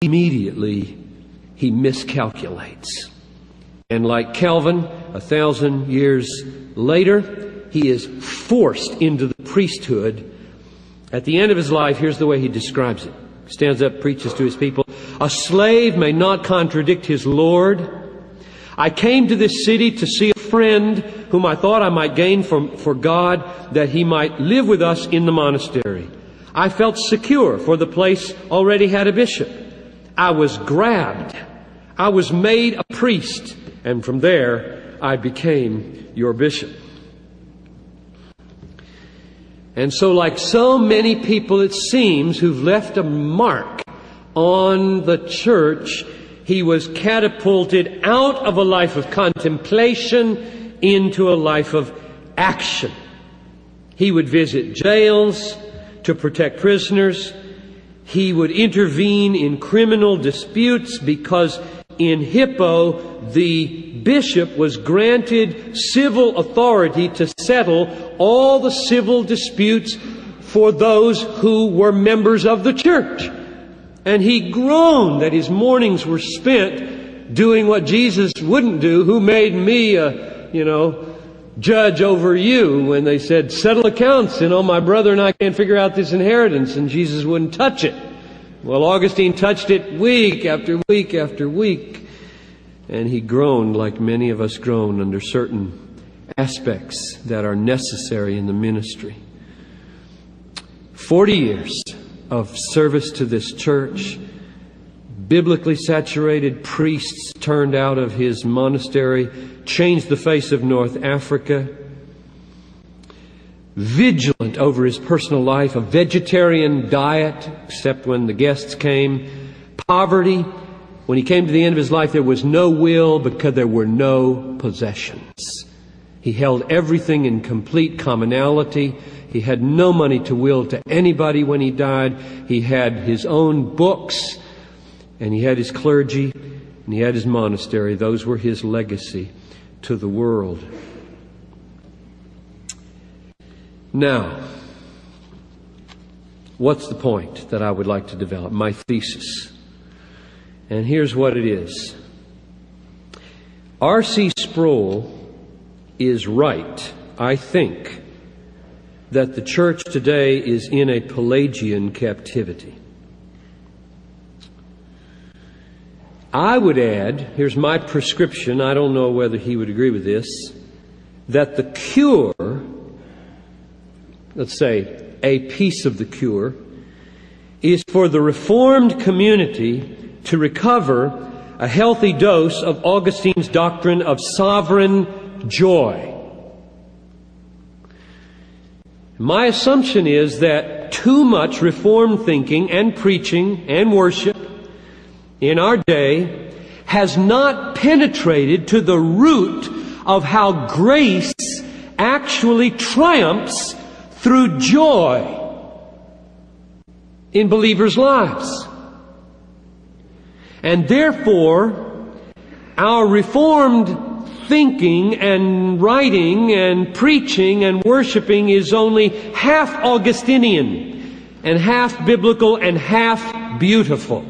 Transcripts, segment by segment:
immediately he miscalculates. And like Calvin, 1,000 years later, he is forced into the priesthood. At the end of his life, here's the way he describes it. He stands up, preaches to his people. A slave may not contradict his Lord. I came to this city to see a friend whom I thought I might gain for God, that he might live with us in the monastery. I felt secure, for the place already had a bishop. I was grabbed. I was made a priest, and from there I became your bishop. And so, like so many people, it seems, who've left a mark on the church, he was catapulted out of a life of contemplation into a life of action. He would visit jails to protect prisoners. He would intervene in criminal disputes because in Hippo, the bishop was granted civil authority to settle all the civil disputes for those who were members of the church. And he groaned that his mornings were spent doing what Jesus wouldn't do. Who made me judge over you? When they said, settle accounts, my brother and I can't figure out this inheritance, and Jesus wouldn't touch it. Well, Augustine touched it week after week after week. And he groaned like many of us groan under certain aspects that are necessary in the ministry. 40 years of service to this church, biblically saturated priests turned out of his monastery, changed the face of North Africa, vigilant over his personal life, a vegetarian diet, except when the guests came, poverty. When he came to the end of his life, there was no will because there were no possessions. He held everything in complete commonality. He had no money to will to anybody when he died. He had his own books, and he had his clergy, and he had his monastery. Those were his legacy to the world. Now, what's the point that I would like to develop? My thesis. And here's what it is. R.C. Sproul is right, I think, that the church today is in a Pelagian captivity. I would add, here's my prescription, I don't know whether he would agree with this, that the cure, let's say a piece of the cure, is for the Reformed community to recover a healthy dose of Augustine's doctrine of sovereign joy. My assumption is that too much Reformed thinking and preaching and worship in our day has not penetrated to the root of how grace actually triumphs through joy in believers' lives. And therefore, our Reformed thinking and writing and preaching and worshiping is only half Augustinian and half biblical and half beautiful.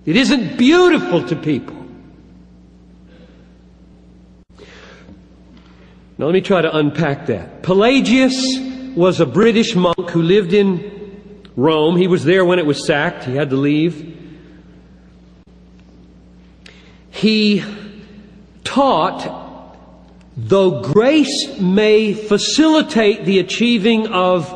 It isn't beautiful to people. Now let me try to unpack that. Pelagius was a British monk who lived in Rome. He was there when it was sacked. He had to leave. He taught, though grace may facilitate the achieving of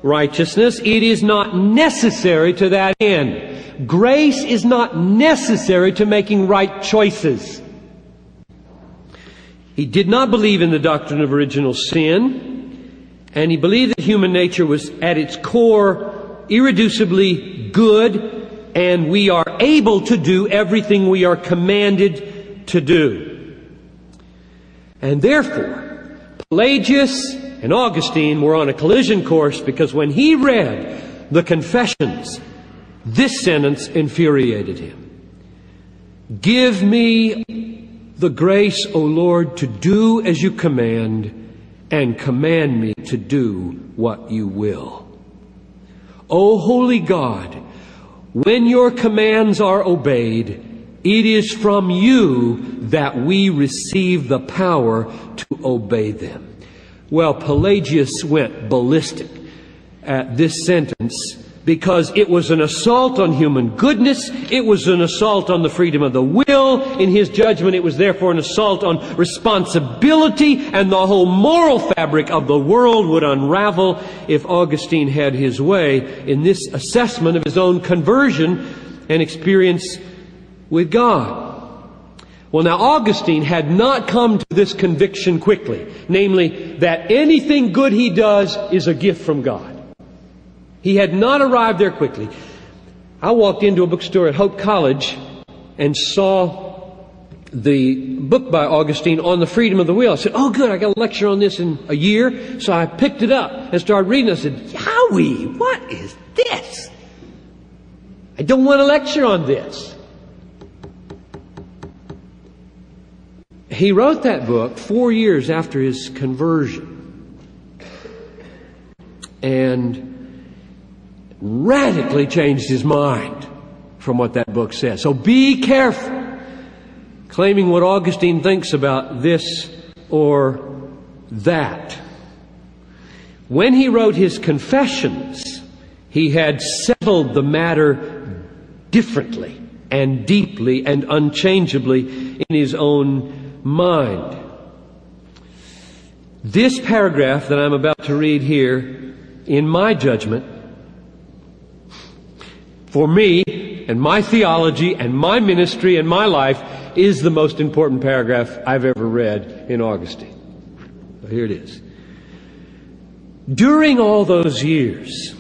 righteousness, it is not necessary to that end. Grace is not necessary to making right choices. He did not believe in the doctrine of original sin, and he believed that human nature was at its core irreducibly good, and we are able to do everything we are commanded to do. And therefore, Pelagius and Augustine were on a collision course, because when he read the Confessions, this sentence infuriated him. Give me the grace, O Lord, to do as you command, and command me to do what you will. O holy God, when your commands are obeyed, it is from you that we receive the power to obey them. Well, Pelagius went ballistic at this sentence because it was an assault on human goodness. It was an assault on the freedom of the will. In his judgment, it was therefore an assault on responsibility, and the whole moral fabric of the world would unravel if Augustine had his way in this assessment of his own conversion and experience with God. Well, now, Augustine had not come to this conviction quickly, namely that anything good he does is a gift from God. He had not arrived there quickly. I walked into a bookstore at Hope College and saw the book by Augustine on the freedom of the will. I said, oh good, I got a lecture on this in a year. So I picked it up and started reading. I said, Yowie, what is this? I don't want to lecture on this. He wrote that book 4 years after his conversion. And radically changed his mind from what that book says. So be careful claiming what Augustine thinks about this or that. When he wrote his Confessions, he had settled the matter differently and deeply and unchangeably in his own mind. This paragraph that I'm about to read here, in my judgment, for me and my theology and my ministry and my life, is the most important paragraph I've ever read in Augustine. So here it is. During all those years,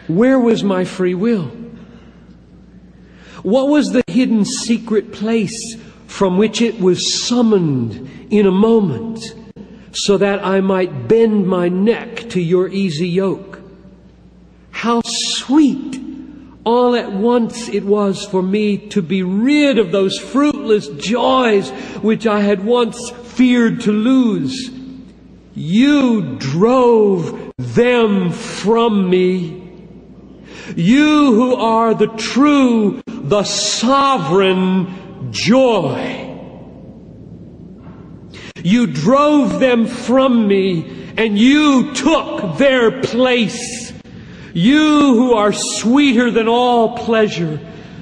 where was my free will? What was the hidden secret place from which it was summoned in a moment so that I might bend my neck to your easy yoke? How sweet all at once it was for me to be rid of those fruitless joys which I had once feared to lose. You drove them from me. You who are the true, the sovereign joy. You drove them from me, and you took their place. You who are sweeter than all pleasure,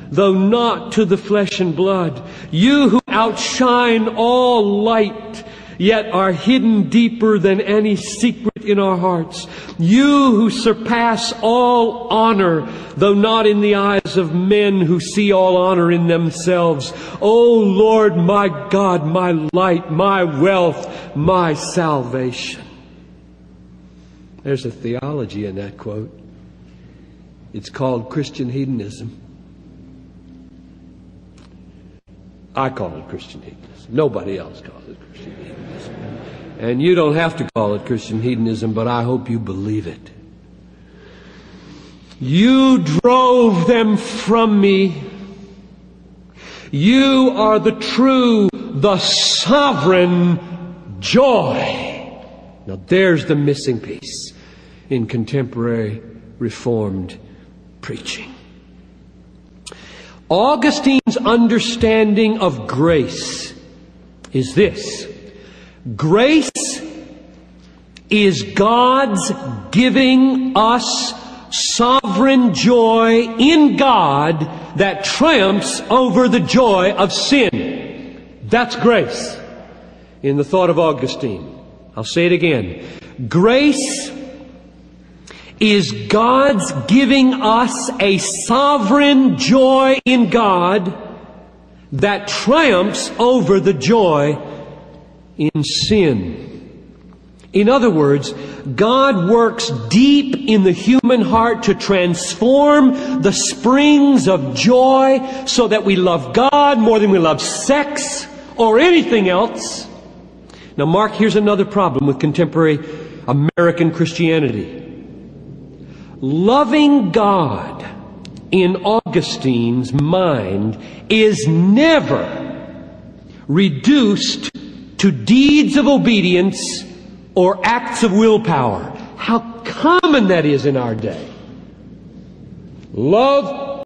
though not to the flesh and blood. You who outshine all light, yet are hidden deeper than any secret in our hearts. You who surpass all honor, though not in the eyes of men who see all honor in themselves. O Lord, my God, my light, my wealth, my salvation. There's a theology in that quote. It's called Christian hedonism. I call it Christian hedonism. Nobody else calls it Christian hedonism. And you don't have to call it Christian hedonism, but I hope you believe it. You drove them from me. You are the true, the sovereign joy. Now there's the missing piece in contemporary Reformed preaching. Augustine's understanding of grace is this. Grace is God's giving us sovereign joy in God that triumphs over the joy of sin. That's grace in the thought of Augustine. I'll say it again. Grace is God's giving us a sovereign joy in God that triumphs over the joy in sin. In other words, God works deep in the human heart to transform the springs of joy so that we love God more than we love sex or anything else. Now, Mark, here's another problem with contemporary American Christianity. Loving God in Augustine's mind is never reduced to deeds of obedience or acts of willpower. How common that is in our day. Love